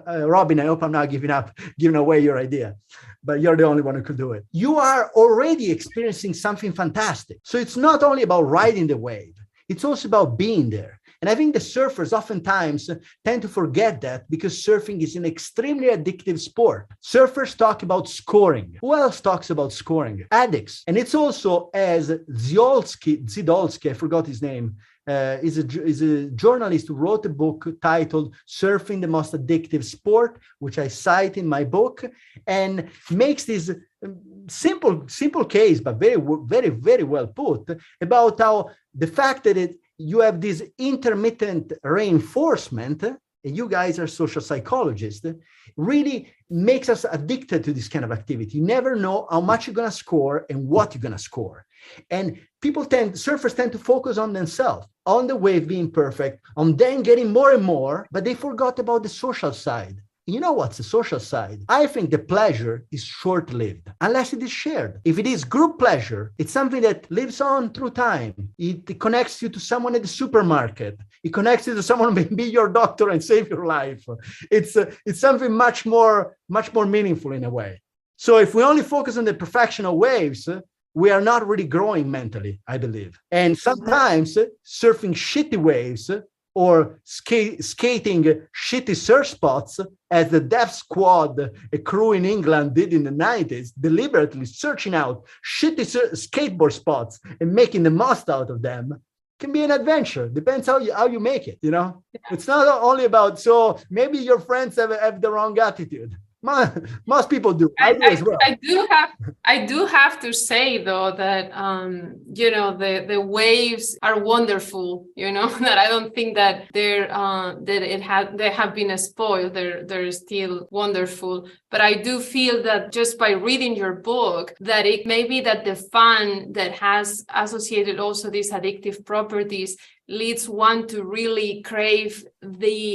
Robin, I hope I'm not giving away your idea, but you're the only one who could do it. You are already experiencing something fantastic. So it's not only about riding the wave, it's also about being there. And I think the surfers oftentimes tend to forget that because surfing is an extremely addictive sport. Surfers talk about scoring. Who else talks about scoring? Addicts. And it's also, as Zidolski, I forgot his name, is a journalist who wrote a book titled Surfing the Most Addictive Sport, which I cite in my book, and makes this simple case, but very, very well put, about how the fact that you have this intermittent reinforcement, and you guys are social psychologists, really makes us addicted to this kind of activity. You never know how much you're going to score and what you're going to score. And surfers tend to focus on themselves, on the wave being perfect, on then getting more and more, but they forgot about the social side. You know what's the social side? I think the pleasure is short-lived unless it is shared. If it is group pleasure, it's something that lives on through time. It connects you to someone at the supermarket. It connects you to someone who may be your doctor and save your life. It's something much more meaningful in a way. So if we only focus on the perfection of waves, we are not really growing mentally, I believe. And sometimes surfing shitty waves or skating shitty surf spots, as the Death Squad, a crew in England, did in the 90s, deliberately searching out shitty skateboard spots and making the most out of them, can be an adventure. Depends how you make it, you know? Yeah. It's not only about, so maybe your friends have the wrong attitude. Most people do. I do as well. I do have to say though that the waves are wonderful. That I don't think that they have been spoiled. They're still wonderful. But I do feel that just by reading your book, that it may be that the fun that has associated also these addictive properties leads one to really crave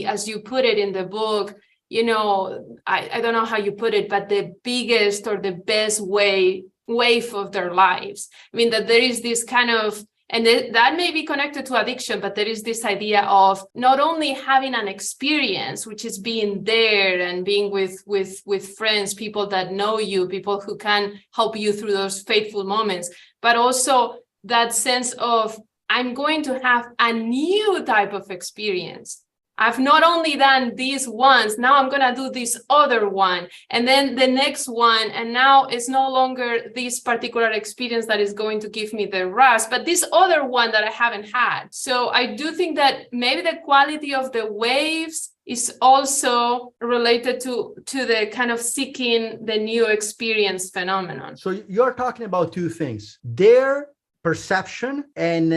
as you put it in the book, I don't know how you put it, but the biggest or the best wave of their lives. I mean, that there is this kind of, and that may be connected to addiction, but there is this idea of not only having an experience, which is being there and being with friends, people that know you, people who can help you through those fateful moments, but also that sense of, I'm going to have a new type of experience. I've not only done these ones, now I'm going to do this other one, and then the next one, and now it's no longer this particular experience that is going to give me the rush, but this other one that I haven't had. So I do think that maybe the quality of the waves is also related to the kind of seeking the new experience phenomenon. So you're talking about two things: their perception and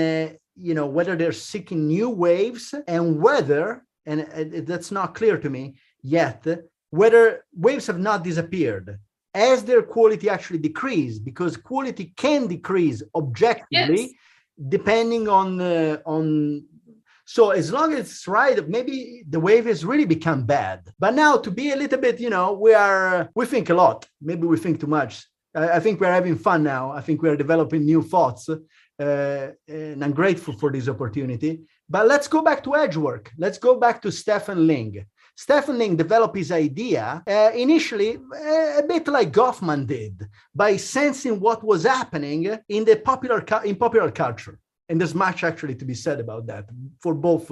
whether they're seeking new waves, and whether, and that's not clear to me yet, whether waves have not disappeared as their quality actually decreased, because quality can decrease objectively, yes, depending on. So as long as it's right, maybe the wave has really become bad. But now, to be a little bit, we think a lot. Maybe we think too much. I think we're having fun now. I think we're developing new thoughts. And I'm grateful for this opportunity. But let's go back to edge work. Let's go back to Stefan Ling. Stefan Ling developed his idea initially a bit like Goffman did, by sensing what was happening in popular culture. And there's much actually to be said about that for both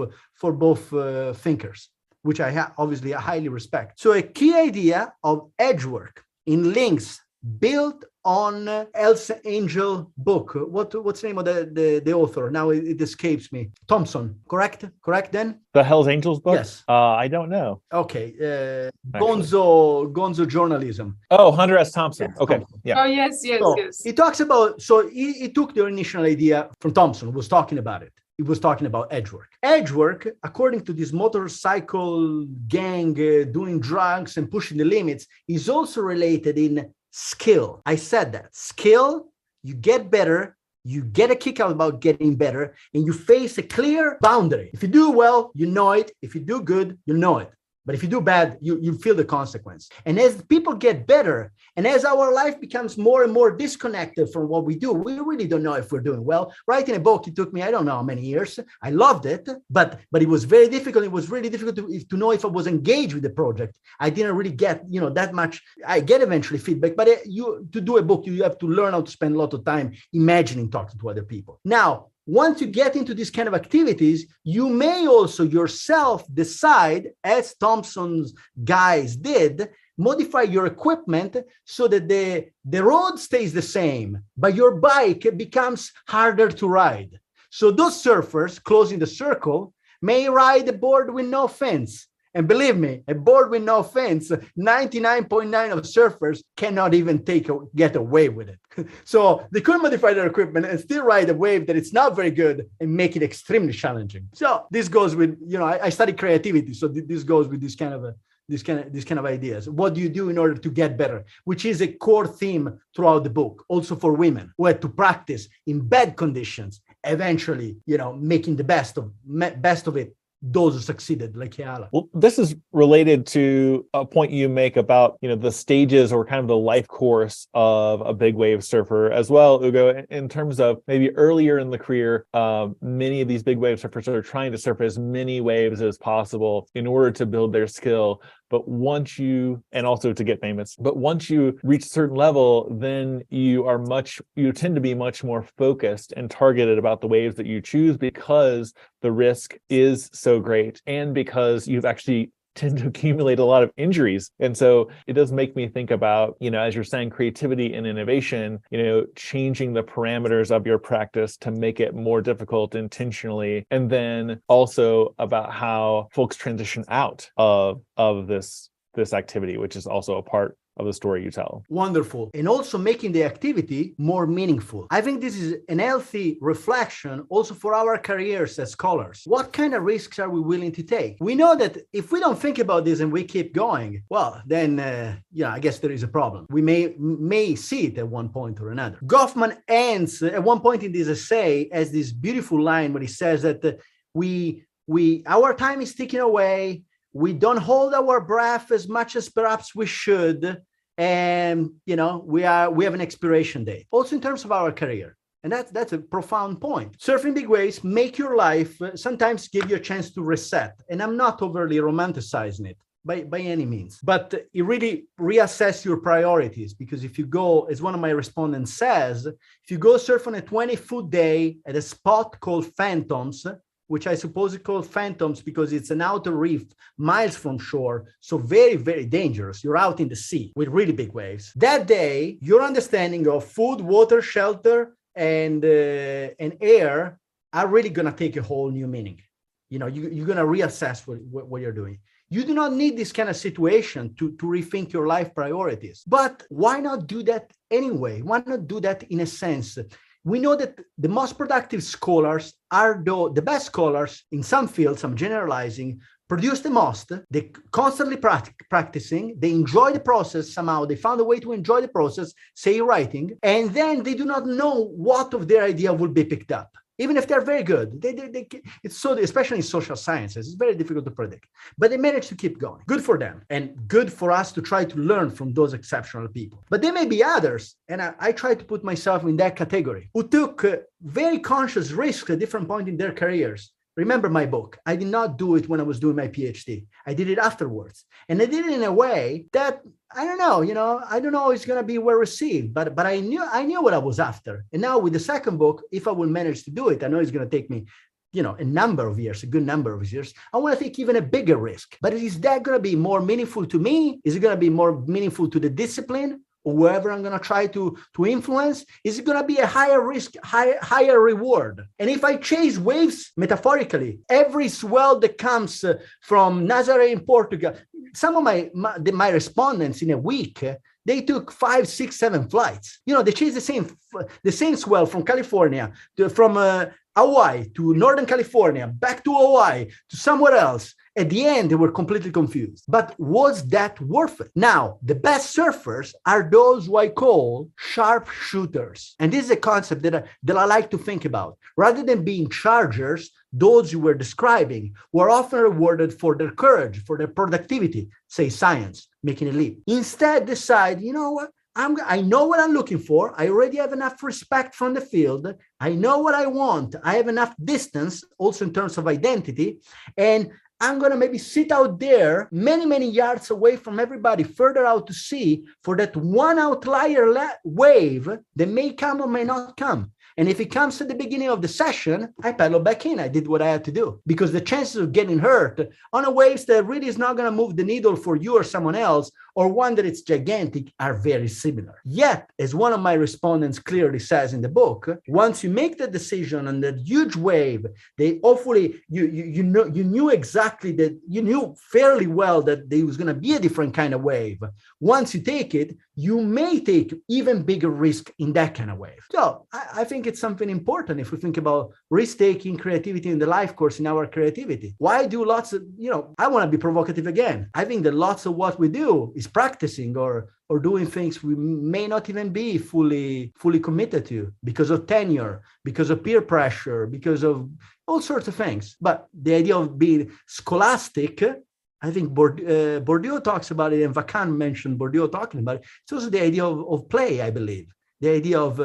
thinkers, which I obviously highly respect. So a key idea of edge work in Ling's built on Elsa Angel book. What's the name of the author? Now it escapes me. Thompson, correct then? The Hell's Angels book? Yes. I don't know. Okay. Gonzo journalism. Oh, Hunter S. Thompson. Okay. Thompson. Yeah. Oh, yes. Yes. He talks about, so he took the initial idea from Thompson, was talking about it. He was talking about edge work. Edge work, according to this motorcycle gang doing drugs and pushing the limits, is also related in skill. I said that. Skill, you get better, you get a kick out about getting better, and you face a clear boundary. If you do well, you know it. If you do good, you know it. But if you do bad, you feel the consequence. And as people get better, and as our life becomes more and more disconnected from what we do, we really don't know if we're doing well. Writing a book, it took me, I don't know how many years. I loved it, but it was very difficult. It was really difficult to know if I was engaged with the project. I didn't really get, that much. I get eventually feedback, but to do a book, you have to learn how to spend a lot of time imagining talking to other people. Now, once you get into these kind of activities, you may also yourself decide, as Thompson's guys did, modify your equipment so that the road stays the same, but your bike becomes harder to ride. So those surfers, closing the circle, may ride a board with no fins, And believe me, a board with no fins, 99.9% of surfers cannot even get away with it. So they could modify their equipment and still ride a wave that it's not very good and make it extremely challenging. So this goes with, I study creativity. So this goes with this kind of ideas. What do you do in order to get better? Which is a core theme throughout the book, also for women who had to practice in bad conditions, eventually, making the best of it. Those who succeeded, like Keala. Well, this is related to a point you make about, the stages or kind of the life course of a big wave surfer as well, Ugo, in terms of maybe earlier in the career, many of these big wave surfers are trying to surf as many waves as possible in order to build their skill. But and also to get famous, but once you reach a certain level, then you tend to be much more focused and targeted about the waves that you choose because the risk is so great and because you've actually tend to accumulate a lot of injuries. And so it does make me think about, as you're saying, creativity and innovation, changing the parameters of your practice to make it more difficult intentionally. And then also about how folks transition out of this activity, which is also a part of the story you tell. Wonderful. And also making the activity more meaningful. I think this is an healthy reflection also for our careers as scholars. What kind of risks are we willing to take? We know that if we don't think about this and we keep going, well, then, I guess there is a problem. We may see it at one point or another. Goffman ends at one point in this essay as this beautiful line where he says that our time is ticking away. We don't hold our breath as much as perhaps we should. And, we have an expiration date. Also in terms of our career. And that's a profound point. Surfing big waves make your life, sometimes give you a chance to reset. And I'm not overly romanticizing it by any means. But it really reassess your priorities. Because if you go, as one of my respondents says, if you go surf on a 20-foot day at a spot called Phantoms, which I suppose is called Phantoms because it's an outer reef miles from shore. So very, very dangerous. You're out in the sea with really big waves. That day, your understanding of food, water, shelter, and air are really going to take a whole new meaning. You're going to reassess what you're doing. You do not need this kind of situation to rethink your life priorities. But why not do that anyway? Why not do that in a sense? We know that the most productive scholars are the best scholars in some fields, I'm generalizing, produce the most, they constantly practicing, they enjoy the process somehow, they found a way to enjoy the process, say writing, and then they do not know what of their idea will be picked up. Even if they're very good, it's so, especially in social sciences, it's very difficult to predict. But they manage to keep going. Good for them, and good for us to try to learn from those exceptional people. But there may be others, and I try to put myself in that category, who took very conscious risks at different points in their careers. Remember my book. I did not do it when I was doing my PhD. I did it afterwards. And I did it in a way that, I don't know it's going to be well received, but I knew what I was after. And now with the second book, if I will manage to do it, I know it's going to take me, a good number of years. I want to take even a bigger risk. But is that going to be more meaningful to me? Is it going to be more meaningful to the discipline? Or whoever I'm going to try to influence, is it going to be a higher risk, higher reward? And if I chase waves, metaphorically, every swell that comes from Nazaré in Portugal, some of my respondents in a week, they took 5, 6, 7 flights. They chased the same swell from California, from Hawaii to Northern California, back to Hawaii, to somewhere else. At the end, they were completely confused. But was that worth it? Now, the best surfers are those who I call sharpshooters. And this is a concept that I like to think about. Rather than being chargers, those you were describing were often rewarded for their courage, for their productivity, say science, making a leap. Instead, decide, you know what? I know what I'm looking for. I already have enough respect from the field. I know what I want. I have enough distance, also in terms of identity. And I'm going to maybe sit out there many, many yards away from everybody, further out to sea, for that one outlier wave that may come or may not come. And if it comes at the beginning of the session, I paddle back in. I did what I had to do, because the chances of getting hurt on a wave that really is not going to move the needle for you or someone else, or one that it's gigantic are very similar. Yet, as one of my respondents clearly says in the book, once you make the decision on that huge wave, they hopefully you knew exactly that, you knew fairly well that there was going to be a different kind of wave. Once you take it, you may take even bigger risk in that kind of wave. So I think it's something important if we think about risk-taking, creativity in the life course, in our creativity. Why do lots of, I want to be provocative again. I think that lots of what we do is practicing or doing things we may not even be fully committed to because of tenure, because of peer pressure, because of all sorts of things. But the idea of being scholastic, I think Bourdieu talks about it, and Vacan mentioned Bourdieu talking about it. It's also the idea of play, I believe. The idea of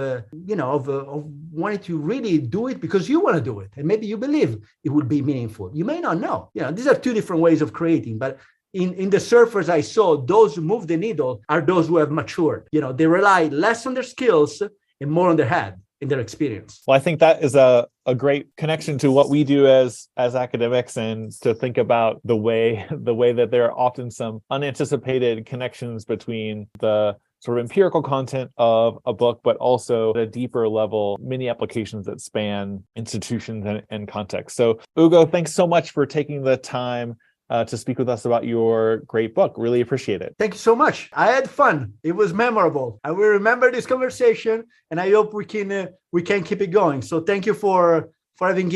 wanting to really do it because you want to do it. And maybe you believe it will be meaningful. You may not know. These are two different ways of creating, but in the surfers I saw, those who move the needle are those who have matured. They rely less on their skills and more on their head, in their experience. Well, I think that is a great connection to what we do as academics, and to think about the way that there are often some unanticipated connections between the sort of empirical content of a book, but also at a deeper level, many applications that span institutions and contexts. So, Ugo, thanks so much for taking the time to speak with us about your great book. Really appreciate it. Thank you so much. I had fun. It was memorable. I will remember this conversation, and I hope we can keep it going. So thank you for having